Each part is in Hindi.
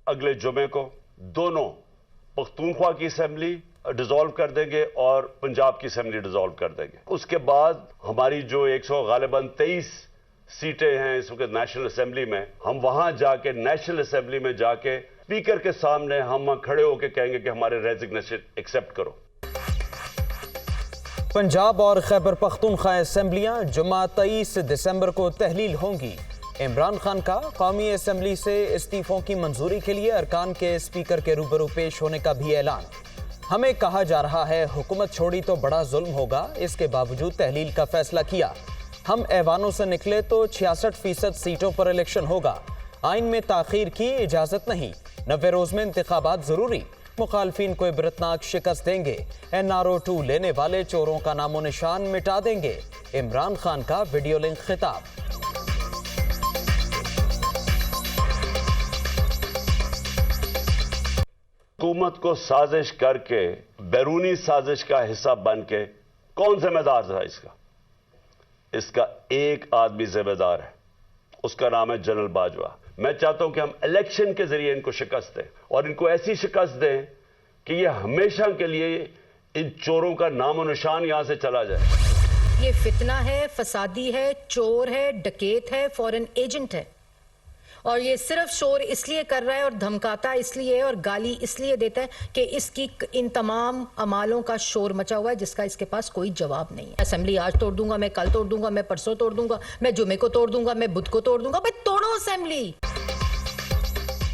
अगले जुमे को दोनों पख्तूनख्वा की असेंबली डिसॉल्व कर देंगे और पंजाब की असेंबली डिसॉल्व कर देंगे। उसके बाद हमारी जो 100 गालिबन 23 सीटें हैं इस वक्त नेशनल असेंबली में, हम वहां जाके नेशनल असेंबली में जाके स्पीकर के सामने हम खड़े होकर कहेंगे कि हमारे रेजिग्नेशन एक्सेप्ट करो। पंजाब और खैबर पख्तूनख्वा असेंबलियां जुम्मा 23 दिसंबर को तहलील होंगी। इमरान खान का कौमी असेंबली से इस्तीफों की मंजूरी के लिए अरकान के स्पीकर के रूबरू पेश होने का भी ऐलान। हमें कहा जा रहा है हुकूमत छोड़ी तो बड़ा जुल्म होगा, इसके बावजूद तहलील का फैसला किया। हम ऐवानों से निकले तो 66% सीटों पर इलेक्शन होगा। आइन में ताखीर की इजाजत नहीं, 90 रोज में इंतखाबात जरूरी। मुखालफिन को इबरतनाक शिकस्त देंगे। NRO 2 लेने वाले चोरों का नामो निशान मिटा देंगे। इमरान खान का वीडियो लिंक खिताब। हुकूमत को साजिश करके बैरूनी साजिश का हिस्सा बन के कौन जिम्मेदार था इसका एक आदमी जिम्मेदार है, उसका नाम है जनरल बाजवा। मैं चाहता हूं कि हम इलेक्शन के जरिए इनको शिकस्त दें और इनको ऐसी शिकस्त दें कि ये हमेशा के लिए इन चोरों का नामो निशान यहां से चला जाए। ये फितना है, फसादी है, चोर है, डकैत है, फॉरेन एजेंट है और ये सिर्फ शोर इसलिए कर रहा है और धमकाता इसलिए है और गाली इसलिए देता है कि इसकी इन तमाम अमालों का शोर मचा हुआ है जिसका इसके पास कोई जवाब नहीं है। असेंबली आज तोड़ दूंगा, मैं कल तोड़ दूंगा, मैं परसों तोड़ दूंगा, मैं जुमे को तोड़ दूंगा, मैं बुध को तोड़ दूंगा। भाई तोड़ो असेंबली।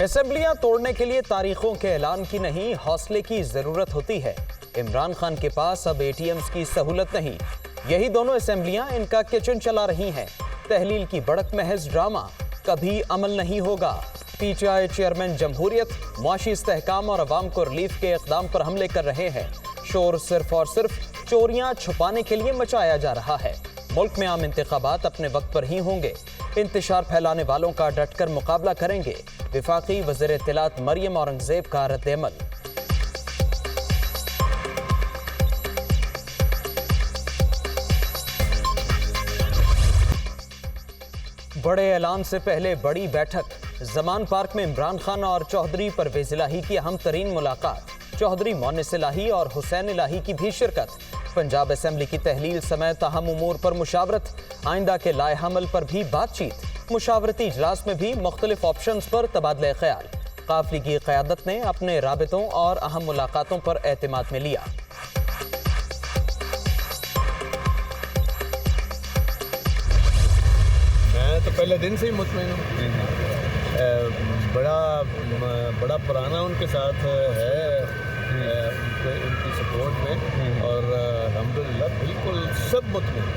असेंबलियां तोड़ने के लिए तारीखों के ऐलान की नहीं, हौसले की जरूरत होती है। इमरान खान के पास अब ATMs की सहूलत नहीं। यही दोनों असेंबलियां इनका किचन चला रही हैं। तहलील की बढ़त महज ड्रामा, कभी अमल नहीं होगा। PTI चेयरमैन जमहूरियत, मुआशी इस्तेहकाम और अवाम को रिलीफ के इक़दाम पर हमले कर रहे हैं। शोर सिर्फ और सिर्फ चोरियां छुपाने के लिए मचाया जा रहा है। मुल्क में आम इंतखाबात अपने वक्त पर ही होंगे। इंतशार फैलाने वालों का डटकर मुकाबला करेंगे। विफाकी वज़ीर इत्तलात मरियम औरंगजेब का रद्द-ए-अमल। बड़े ऐलान से पहले बड़ी बैठक। जमान पार्क में इमरान खान और चौधरी परवेज इलाही की अहम तरीन मुलाकात। चौधरी मोनिस इलाही और हुसैन इलाही की भी शिरकत। पंजाब असेंबली की तहलील समेत अहम उमूर पर मुशावरत। आइंदा के लाए हमल पर भी बातचीत। मुशावरती इजलास में भी मुख्तलिफ ऑप्शंस पर तबादले ख्याल। काफिले की क़यादत ने अपने राबितों और अहम मुलाकातों पर एतमाद में लिया। मैं तो पहले दिन से ही मुतमईन हूँ। बड़ा पुराना उनके साथ है, उनकी सपोर्ट में और अल्हम्दुलिल्लाह बिल्कुल सब मुतमईन।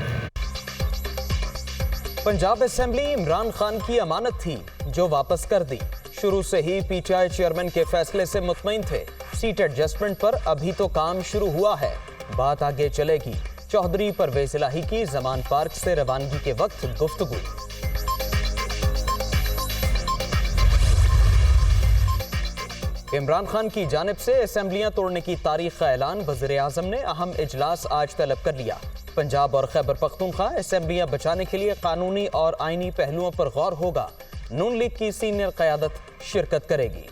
पंजाब असेंबली इमरान खान की अमानत थी जो वापस कर दी। शुरू से ही PTI चेयरमैन के फैसले से मुतमईन थे। सीट एडजस्टमेंट पर अभी तो काम शुरू हुआ है, बात आगे चलेगी। चौधरी परवेज इलाही की जमान पार्क से रवानगी के वक्त गुफ्तगू। इमरान खान की जानिब से असेंबलियां तोड़ने की तारीख का ऐलान। वज़ीर आज़म ने अहम इजलास आज तलब कर लिया। पंजाब और खैबर पख्तूनख्वा असेंबलियां बचाने के लिए कानूनी और आईनी पहलुओं पर गौर होगा। नून लीग की सीनियर क़यादत शिरकत करेगी।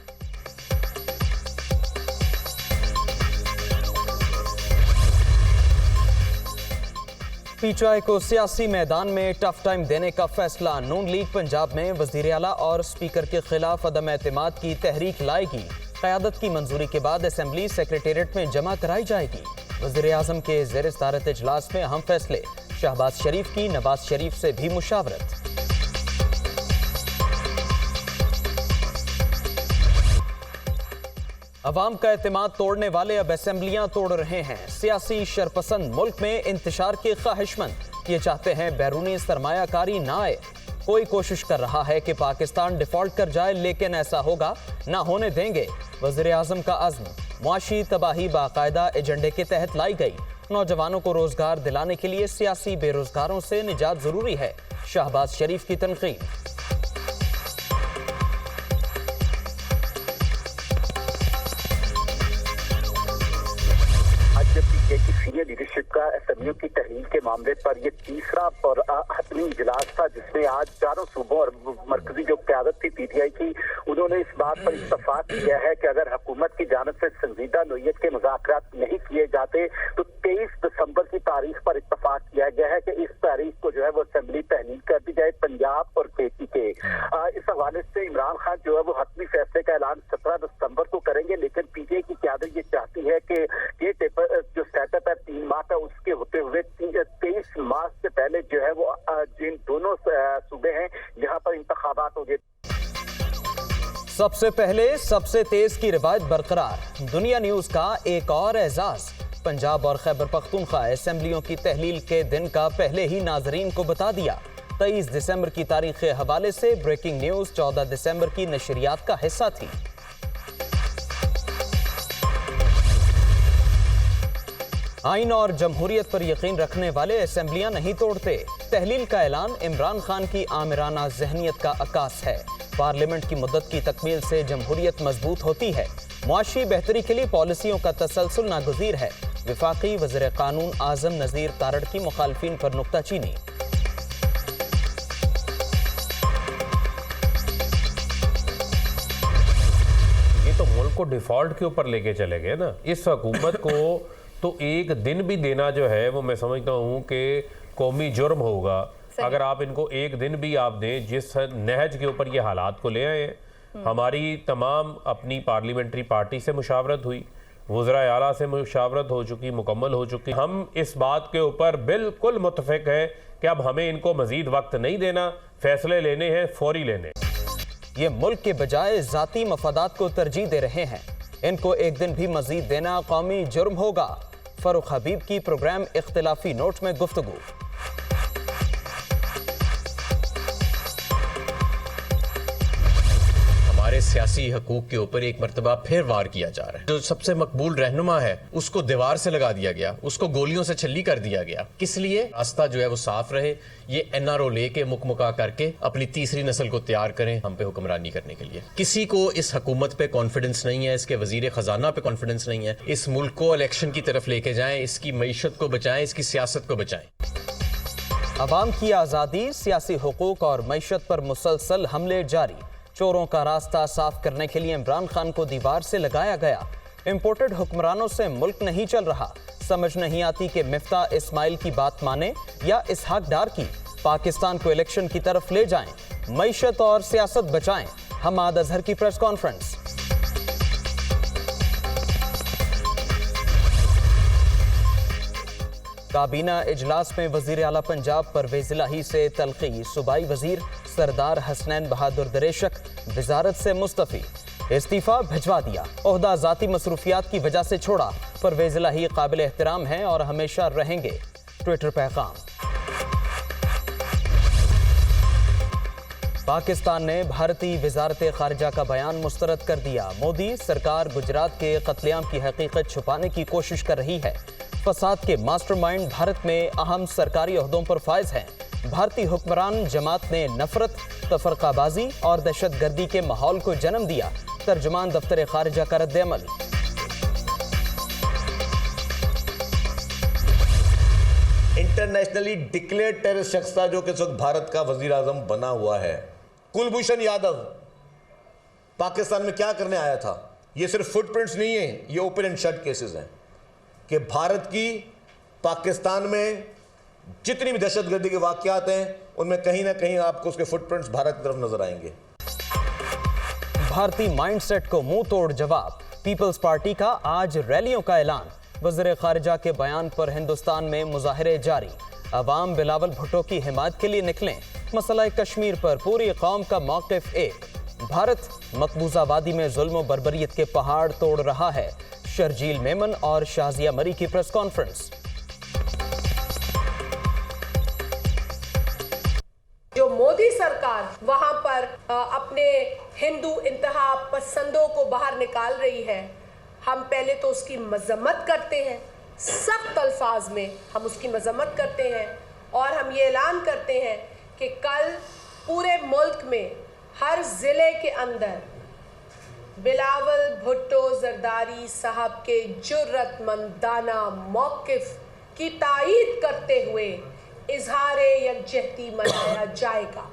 PTI को सियासी मैदान में टफ टाइम देने का फैसला। नून लीग पंजाब में वज़ीर आला और स्पीकर के खिलाफ अदम एतमाद की तहरीक लाएगी। क़यादत की मंजूरी के बाद असेंबली सेक्रेटेरिएट में जमा कराई जाएगी। वज़ीर आज़म के ज़ेर सदारत इजलास में अहम फैसले। शहबाज शरीफ की नवाज शरीफ से भी मुशावरत। अवाम का एतमाद तोड़ने वाले अब असेंबलियां तोड़ रहे हैं। सियासी शरपसंद मुल्क में इंतशार के ख्वाहिशमंद ये चाहते हैं बैरूनी सरमायाकारी ना आए। कोई कोशिश कर रहा है कि पाकिस्तान डिफॉल्ट कर जाए, लेकिन ऐसा होगा ना होने देंगे। वज़ीर आज़म का अज़्म। मुआशी तबाही बाकायदा एजेंडे के तहत लाई गई। नौजवानों को रोजगार दिलाने के लिए सियासी बेरोजगारों से निजात जरूरी है। शहबाज शरीफ की तनकीद। आज जब पीछे की लीडरशिप का असेंबलियों की तहलील के मामले पर ये तीसरा और हतमी इजलास था, जिसमें आज चारों सूबों और मरकजी जो क़यादत थी पीटीआई की, उन्होंने इस बात पर इत्तफाक किया है कि अगर हुकूमत की जानिब से संजीदा नोयत के मुज़ाकरात नहीं किए जाते तो 23 दिसंबर की तारीख पर इत्तफाक किया गया है कि इस तारीख को जो है वो असेंबली तहलील कर दी जाए पंजाब और केपी के। इस हवाले से इमरान खान जो है वो हतमी फैसले का ऐलान 17 दिसंबर को करेंगे, लेकिन पीटीआई की क़यादत ये चाहती है कि ये जो सेटअप है 3 माह का, उसके होते हुए 23 मार्च से पहले जो है वो जिन दोनों सूबे हैं जहां पर इंतखाबात हो गए। सबसे पहले सबसे तेज की रिवायत बरकरार। दुनिया न्यूज का एक और एजाज। पंजाब और खैबर पख्तूनख्वा असेंबलियों की तहलील के दिन का पहले ही नाजरीन को बता दिया। 23 दिसंबर की तारीख के हवाले से ब्रेकिंग न्यूज 14 दिसंबर की नशरियात का हिस्सा थी। आइन और जमहूरियत पर यकीन रखने वाले असेंबलियां नहीं तोड़ते। तहलील का ऐलान इमरान खान की आमिराना जहनियत का अक्कास है। पार्लियामेंट की मुद्दत की तकमील से जमहूरियत मजबूत होती है। मुआशी बेहतरी के लिए पॉलिसियों का तसलसल नागुज़ीर है। वफाकी वज़ीर कानून आज़म नज़ीर तारड़ की मुखालफिन पर नुक्ताचीनी। ये तो मुल्क को डिफॉल्ट के ऊपर लेके चले गए ना। इस हुकूमत को तो एक दिन भी देना जो है वो मैं समझता हूँ कि कौमी जुर्म होगा। अगर आप इनको एक दिन भी आप दें, जिस नहज के ऊपर ये हालात को ले आए हैं। हमारी तमाम अपनी पार्लियामेंट्री पार्टी से मुशावरत हुई, वज़राए आला से मुशावरत हो चुकी, मुकम्मल हो चुकी। हम इस बात के ऊपर बिल्कुल मुत्तफ़िक हैं कि अब हमें इनको मज़ीद वक्त नहीं देना, फैसले लेने हैं, फौरी लेने। ये मुल्क के बजाय ज़ाती मफादात को तरजीह दे रहे हैं। इनको एक दिन भी मज़ीद देना कौमी जुर्म होगा। फरूख हबीब की प्रोग्राम इख्तिलाफी नोट में गुफ्तगू। हमारे सियासी हकूक के ऊपर एक मरतबा फिर वार किया जा रहा है। जो सबसे मकबूल रहनुमा है उसको दीवार से लगा दिया गया, उसको गोलियों से छल्ली कर दिया गया। किस लिए? रास्ता जो है वो साफ रहे। ये एनआरओ लेके मुकमुका करके अपनी तीसरी नस्ल को तैयार करें हम पे हुक्मरानी करने के लिए। किसी को इस हुकूमत पे कॉन्फिडेंस नहीं है, इसके वजीर खजाना पे कॉन्फिडेंस नहीं है। इस मुल्क को इलेक्शन की तरफ लेके जाएं, इसकी मईशत को बचाएं, इसकी सियासत को बचाएं। अवाम की आज़ादी, सियासी हुकूक और मईशत पर मुसलसल हमले जारी। चोरों का रास्ता साफ करने के लिए इमरान खान को दीवार से लगाया गया। इंपोर्टेड हुक्मरानों से मुल्क नहीं चल रहा। समझ नहीं आती कि मिफ्ता इस्माइल की बात माने या इसहाक डार की। पाकिस्तान को इलेक्शन की तरफ ले जाएं, मईशत और सियासत बचाएं। हमाद अजहर की प्रेस कॉन्फ्रेंस। काबीना इजलास में वजीर आला पंजाब परवेज इलाही से तलखी। सूबाई वजीर सरदार हसनैन बहादुर दरेशक वजारत से मुस्तफ़ी। इस्तीफा भिजवा दिया। ओहदा ज़ाती मसरूफियात की वजह से छोड़ा। परवेज इलाही काबिल एहतराम हैं और हमेशा रहेंगे। ट्विटर पैगाम। पाकिस्तान ने भारतीय वजारत खारजा का बयान मुस्तरद कर दिया। मोदी सरकार गुजरात के कत्लेआम की हकीकत छुपाने की कोशिश कर रही है। फसाद के मास्टरमाइंड भारत में अहम सरकारी ओहदों पर फायज हैं। भारतीय हुक्मरान जमात ने नफरत, तफरकाबाजी और दहशतगर्दी के माहौल को जन्म दिया। तर्जुमान दफ्तर खारजा का रद्द-ए-अमल। इंटरनेशनली डिक्लेयर्ड टेररिस्ट शख्स था जो कि इस वक्त भारत का वजीर आजम बना हुआ है, कुलभूषण यादव। पाकिस्तान में क्या करने आया था? ये सिर्फ फुटप्रिंट्स नहीं है, ये ओपन एंड शट केसेस हैं कि भारत की पाकिस्तान में जितनी भी दहशतगर्दी के वाकयात हैं उनमें कहीं ना कहीं आपको उसके फुटप्रिंट्स भारत की तरफ नजर आएंगे। भारतीय माइंडसेट को मुंह तोड़ जवाब। पीपल्स पार्टी का आज रैलियों का ऐलान। वज़ीर खारजा के बयान पर हिंदुस्तान में मुजाहरे जारी। अवाम बिलावल भुट्टो की हिमायत के लिए निकलें। मसला कश्मीर पर पूरी कौम का मौक़िफ़ एक। भारत मकबूजा वादी में जुल्म बर्बरियत के पहाड़ तोड़ रहा है। शर्जील मेमन और शाजिया मरी की प्रेस कॉन्फ्रेंस। जो मोदी सरकार वहां पर अपने हिंदू इंतहा पसंदों को बाहर निकाल रही है, हम पहले तो उसकी मजम्मत करते हैं, सख्त अल्फाज में हम उसकी मजम्मत करते हैं और हम ये ऐलान करते हैं कि कल पूरे मुल्क में हर ज़िले के अंदर बिलावल भुट्टो जरदारी साहब के जुर्रतमंदाना मौक़िफ़ की तायीद करते हुए इजहारे यकजहती मनाया जाएगा।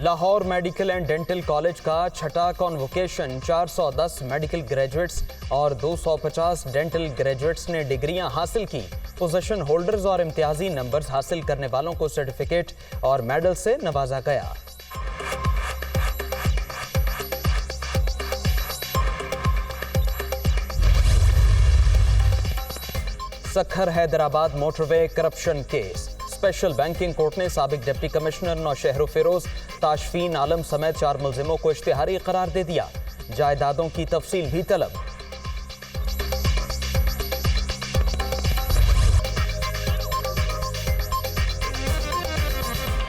Lahore medical and dental college का छठा कॉन्वोकेशन 410 मेडिकल ग्रेजुएट्स और 250 डेंटल ग्रेजुएट्स ने डिग्रियां हासिल की। पोजीशन होल्डर्स और इम्तियाजी नंबर्स हासिल करने वालों को सर्टिफिकेट और मेडल से नवाजा गया। Sukkur Hyderabad motorway corruption case. Special banking court ने साबिक डिप्टी कमिश्नर नौशहर फिरोज, ताशफीन आलम समेत 4 मुलजिमों को इश्तिहारी करार दे दिया। जायदादों की तफसील भी तलब।